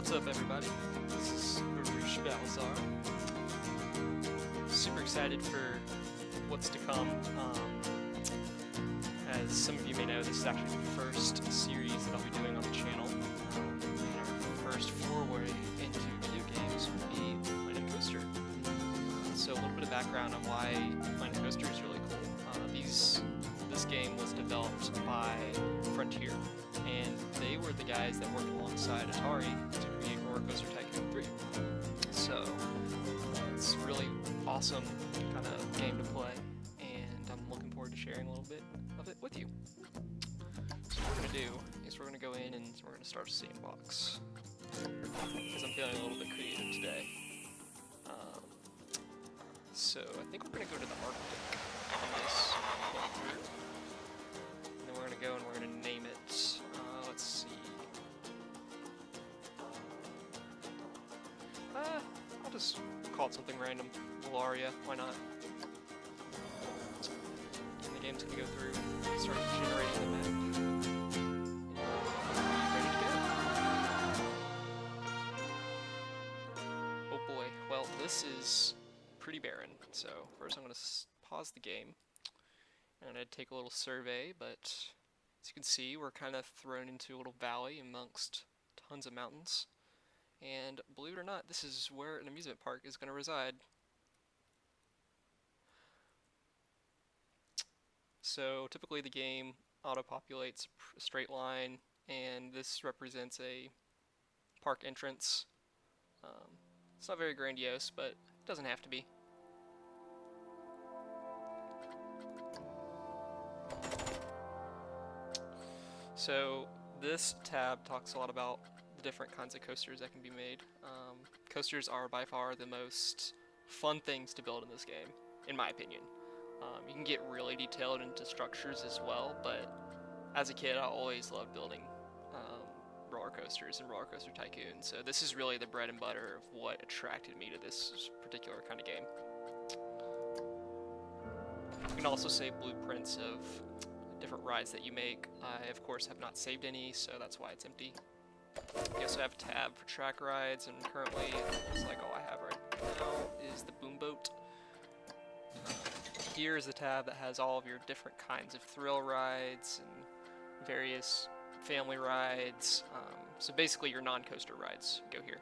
What's up, everybody? This is Balazar. Super excited for what's to come. As some of you may know, this is actually the first series that I'll be doing on the channel. And our first foray into video games will be Planet Coaster. So a little bit of background on why Planet Coaster is really cool. This game was developed by Frontier, and they were the guys that worked alongside Atari to create Roller Coaster Tycoon 3. So it's a really awesome kind of game to play, and I'm looking forward to sharing a little bit of it with you. So what we're going to do is we're going to go in and we're going to start a sandbox, because I'm feeling a little bit creative today. So I think we're going to go to the Arctic on this playthrough. And then we're going to go and we're going to name it, let's see. I'll just call it something random. Villaria, why not? And the game's going to go through and start generating the map. And ready to go. Oh boy, well this is pretty barren. So first I'm going to pause the game. I'm going to take a little survey, but as you can see, we're kind of thrown into a little valley amongst tons of mountains. And believe it or not, this is where an amusement park is going to reside. So typically the game auto-populates a straight line, and this represents a park entrance. It's not very grandiose, but it doesn't have to be. So this tab talks a lot about the different kinds of coasters that can be made. Coasters are by far the most fun things to build in this game, in my opinion. You can get really detailed into structures as well, but as a kid I always loved building roller coasters and Roller Coaster Tycoon, so this is really the bread and butter of what attracted me to this particular kind of game. You can also save blueprints of different rides that you make. I of course have not saved any, so that's why it's empty. You also have a tab for track rides, and currently it looks like all I have right now is the boom boat. Here is the tab that has all of your different kinds of thrill rides and various family rides. So basically your non-coaster rides go here.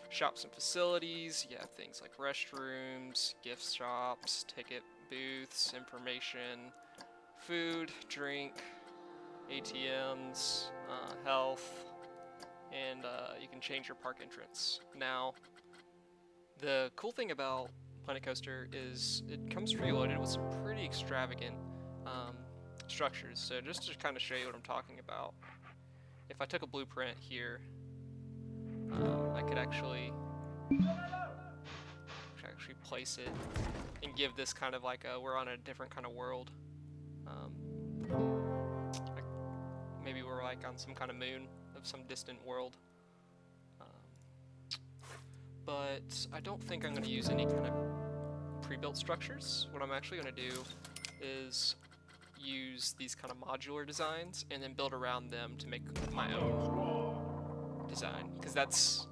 Shops and facilities, you have things like restrooms, gift shops, ticket booths, information, food, drink, ATMs, health, and you can change your park entrance. Now, the cool thing about Planet Coaster is it comes preloaded with some pretty extravagant structures. So just to kind of show you what I'm talking about, if I took a blueprint here, I could actually place it and give this kind of like we're on a different kind of world. Like maybe we're like on some kind of moon of some distant world. But I don't think I'm going to use any kind of pre-built structures. What I'm actually going to do is use these kind of modular designs and then build around them to make my own design, because that's,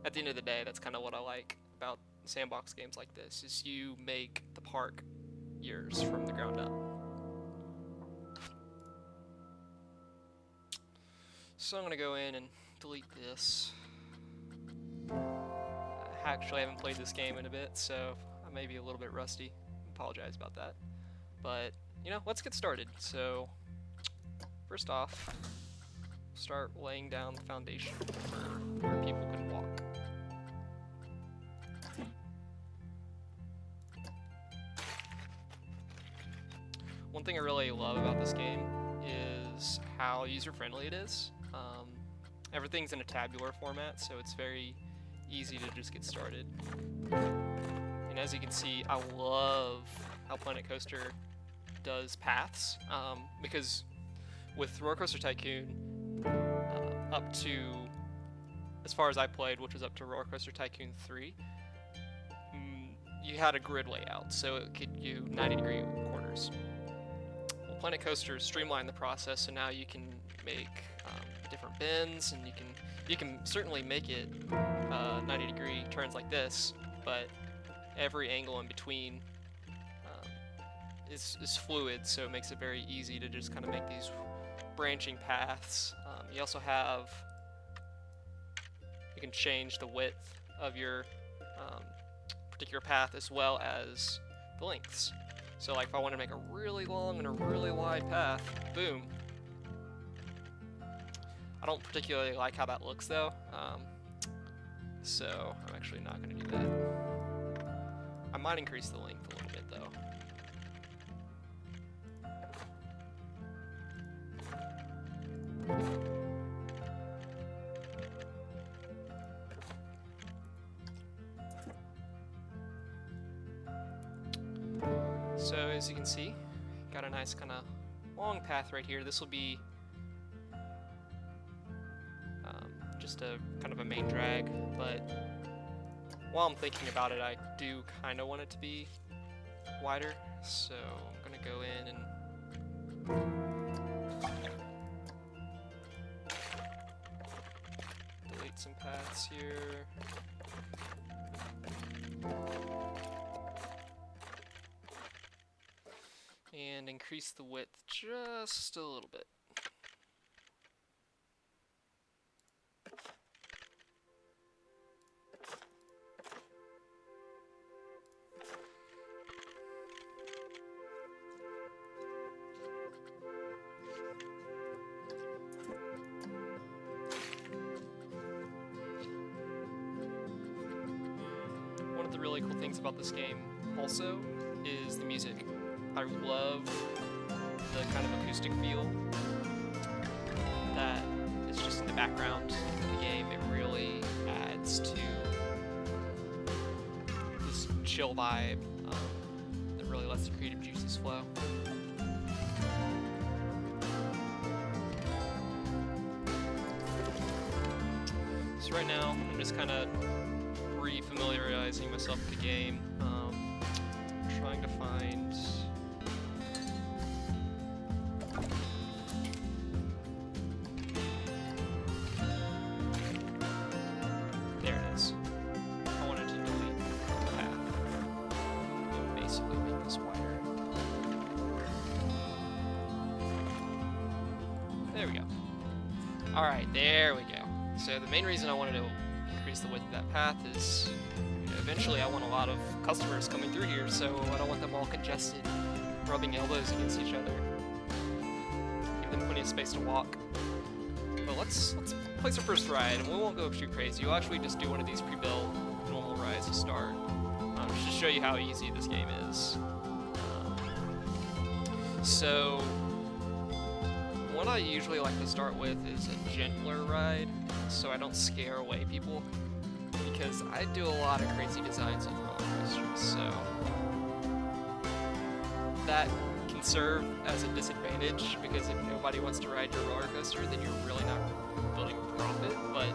at the end of the day, that's kind of what I like about sandbox games like this, is you make the park yours from the ground up. So I'm going to go in and delete this. I actually haven't played this game in a bit, so I may be a little bit rusty. Apologize about that. But, you know, let's get started. So, first off, start laying down the foundation for where people can walk. One thing I really love about this game is how user-friendly it is. Everything's in a tabular format, so it's very easy to just get started. And as you can see, I love how Planet Coaster does paths, because with Roller Coaster Tycoon, up to, as far as I played, which was up to Roller Coaster Tycoon 3, you had a grid layout, so it could do 90-degree corners. Well, Planet Coaster streamlined the process, so now you can make different bends, and you can certainly make it 90-degree turns like this, but every angle in between is fluid, so it makes it very easy to just kind of make these branching paths. You also have, you can change the width of your particular path as well as the lengths. So like if I want to make a really long and a really wide path, boom. I don't particularly like how that looks though, so I'm actually not going to do that. I might increase the length a little bit though. So as you can see, got a nice kind of long path right here. This will be just a kind of a main drag, but while I'm thinking about it, I do kind of want it to be wider, so I'm gonna go in and delete some paths here. And increase the width just a little bit. One of the really cool things about this game also is the music. I love the kind of acoustic feel that is just in the background of the game. It really adds to this chill vibe that really lets the creative juices flow. So right now, I'm just kind of re-familiarizing myself with the game, trying to find Alright, there we go. So the main reason I wanted to increase the width of that path is, you know, eventually I want a lot of customers coming through here, so I don't want them all congested, rubbing elbows against each other. Give them plenty of space to walk. But let's place our first ride, and we won't go too crazy. We'll actually just do one of these pre-built normal rides to start, just to show you how easy this game is. So what I usually like to start with is a gentler ride, so I don't scare away people, because I do a lot of crazy designs of roller coasters, so that can serve as a disadvantage, because if nobody wants to ride your roller coaster, then you're really not building profit. But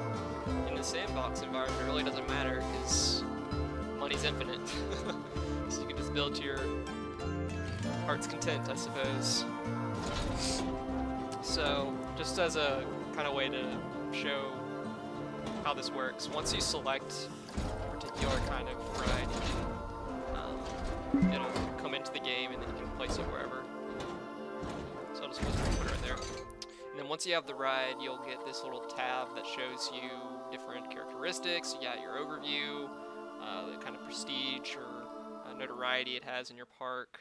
in the sandbox environment, it really doesn't matter, because money's infinite. So you can just build to your heart's content, I suppose. So, just as a kind of way to show how this works, once you select a particular kind of ride, it'll come into the game and then you can place it wherever. So I'll just put it right there. And then once you have the ride, you'll get this little tab that shows you different characteristics. You got your overview, the kind of prestige or notoriety it has in your park.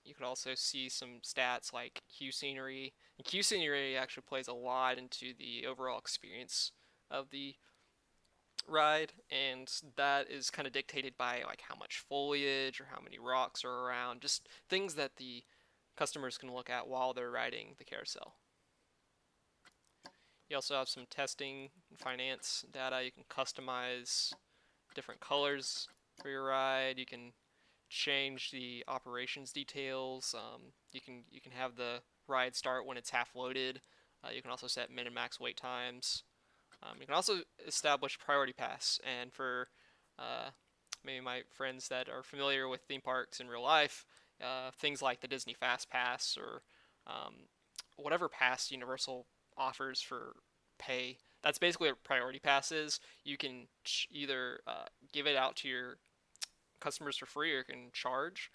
You can also see some stats like queue scenery. And queue scenery actually plays a lot into the overall experience of the ride, and that is kind of dictated by like how much foliage or how many rocks are around, just things that the customers can look at while they're riding the carousel. You also have some testing and finance data. You can customize different colors for your ride. You can change the operations details. You can have the ride start when it's half loaded. You can also set min and max wait times. You can also establish priority pass, and for maybe my friends that are familiar with theme parks in real life, things like the Disney Fast Pass or whatever pass Universal offers for pay. That's basically what priority pass is. You can either give it out to your customers for free or you can charge.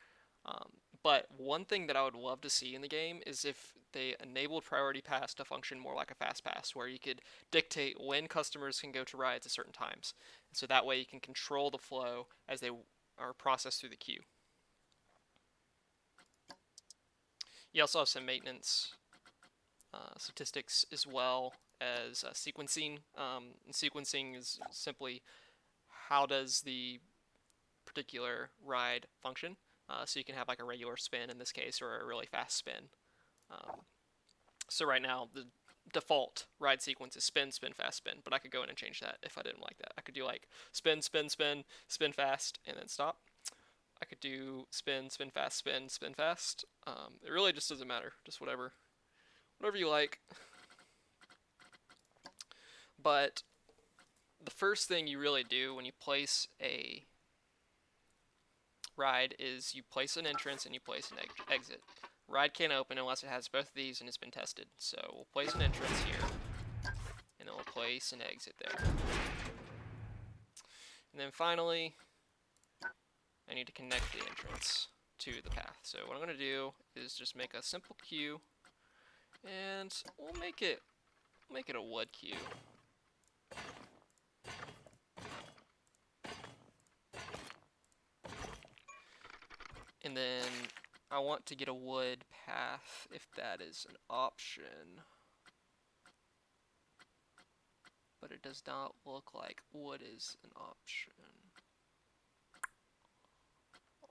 But one thing that I would love to see in the game is if they enabled priority pass to function more like a fast pass, where you could dictate when customers can go to rides at certain times. So that way you can control the flow as they are processed through the queue. You also have some maintenance statistics as well as sequencing. And sequencing is simply how does the particular ride function. So you can have like a regular spin in this case or a really fast spin. So right now the default ride sequence is spin, spin, fast, spin, but I could go in and change that if I didn't like that. I could do like spin, spin, spin, spin fast, and then stop. I could do spin, spin fast, spin, spin fast. It really just doesn't matter, just whatever you like. But the first thing you really do when you place a ride is you place an entrance and you place an exit. Ride can't open unless it has both of these and it's been tested. So we'll place an entrance here, and then we'll place an exit there. And then finally, I need to connect the entrance to the path. So what I'm going to do is just make a simple queue, and we'll make it a wood queue. And then I want to get a wood path if that is an option. But it does not look like wood is an option.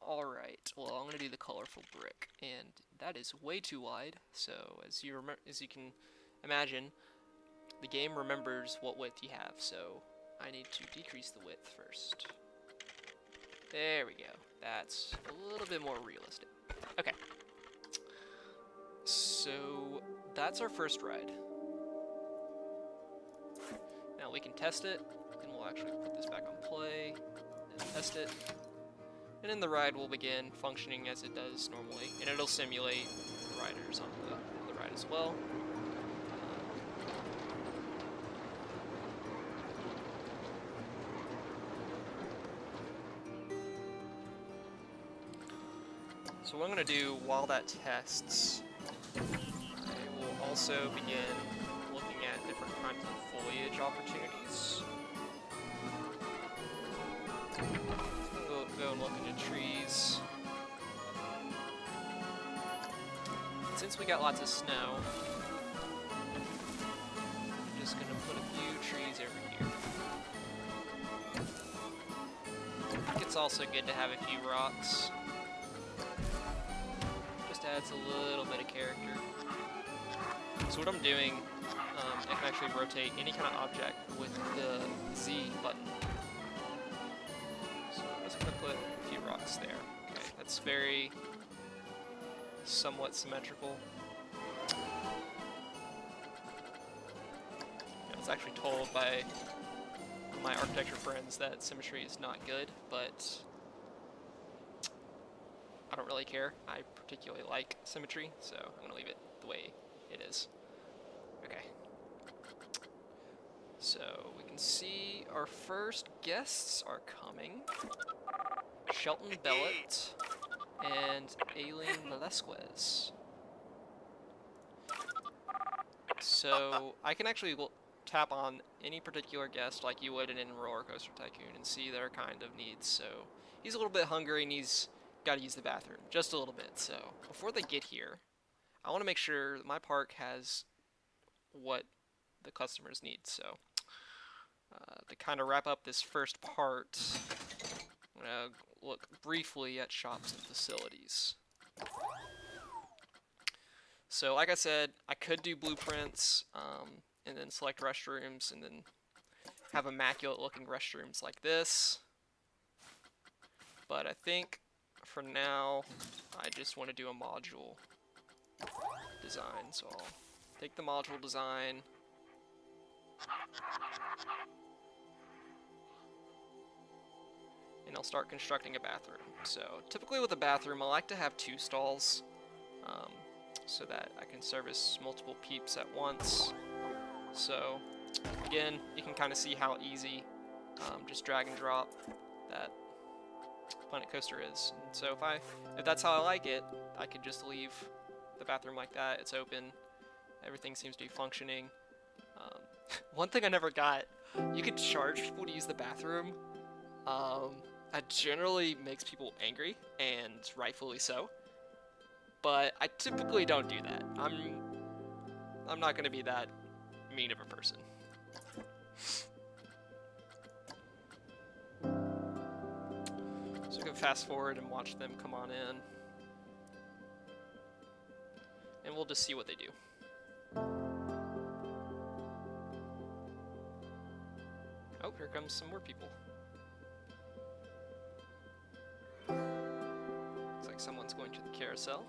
Alright, well I'm going to do the colorful brick, and that is way too wide, so as you can imagine, the game remembers what width you have, so I need to decrease the width first. There we go. That's a little bit more realistic. Okay. So that's our first ride. Now we can test it, and we'll actually put this back on play and test it. And then the ride will begin functioning as it does normally, and it'll simulate the riders on the ride as well. So what I'm going to do while that tests, I will also begin looking at different kinds of foliage opportunities. We'll go and look into trees. Since we got lots of snow, I'm just going to put a few trees over here. I think it's also good to have a few rocks. Adds a little bit of character. So what I'm doing, I can actually rotate any kind of object with the Z button. So I'm just going to put a few rocks there. Okay, that's very somewhat symmetrical. I was actually told by my architecture friends that symmetry is not good, but I don't really care. I particularly like symmetry, so I'm going to leave it the way it is. Okay. So we can see our first guests are coming. Shelton Bellet and Aileen Velasquez. So I can actually tap on any particular guest like you would in Roller Coaster Tycoon and see their kind of needs. So he's a little bit hungry and he's got to use the bathroom just a little bit. So before they get here, I want to make sure that my park has what the customers need. So to kind of wrap up this first part, I'm going to look briefly at shops and facilities. So like I said, I could do blueprints and then select restrooms and then have immaculate looking restrooms like this. But I think for now, I just want to do a module design. So I'll take the module design. And I'll start constructing a bathroom. So typically with a bathroom, I like to have 2 stalls so that I can service multiple peeps at once. So again, you can kind of see how easy just drag and drop that Planet Coaster is. And so if that's how I like it, I could just leave the bathroom like that. It's open. Everything seems to be functioning. One thing I never got, you could charge people to use the bathroom. That generally makes people angry, and rightfully so. But I typically don't do that. I'm not gonna be that mean of a person. So we can fast forward and watch them come on in. And we'll just see what they do. Oh, here comes some more people. Looks like someone's going to the carousel.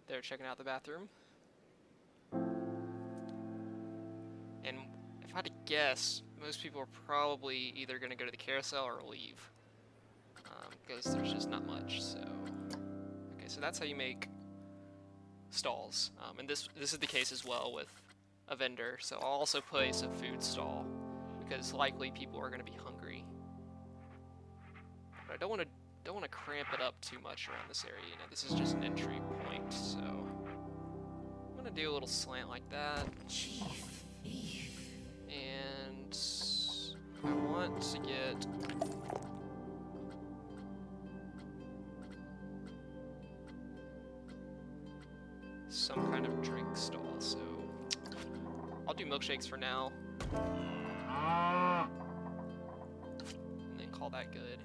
They're checking out the bathroom. And if I had to guess, most people are probably either going to go to the carousel or leave. Because there's just not much, so... Okay, so that's how you make stalls. And this is the case as well with a vendor, so I'll also place a food stall, because likely people are going to be hungry. But I don't want to cramp it up too much around this area. You know, this is just an entry point, so I'm going to do a little slant like that. And I want to get some kind of drink stall, so I'll do milkshakes for now. And then call that good.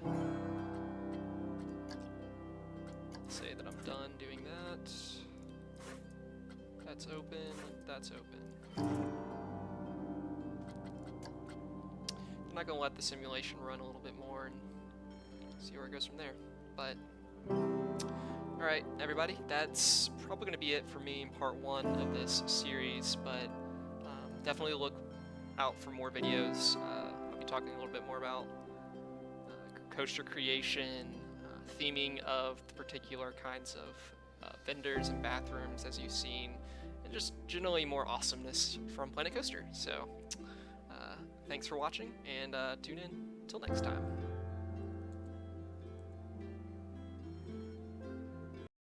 Say that I'm done doing that. That's open, that's open. I'm not gonna let the simulation run a little bit more and see where it goes from there. But alright, everybody, that's probably gonna be it for me in part 1 of this series, but definitely look out for more videos. I'll be talking a little bit more about coaster creation, theming of the particular kinds of vendors and bathrooms as you've seen, and just generally more awesomeness from Planet Coaster. So thanks for watching, and tune in till next time.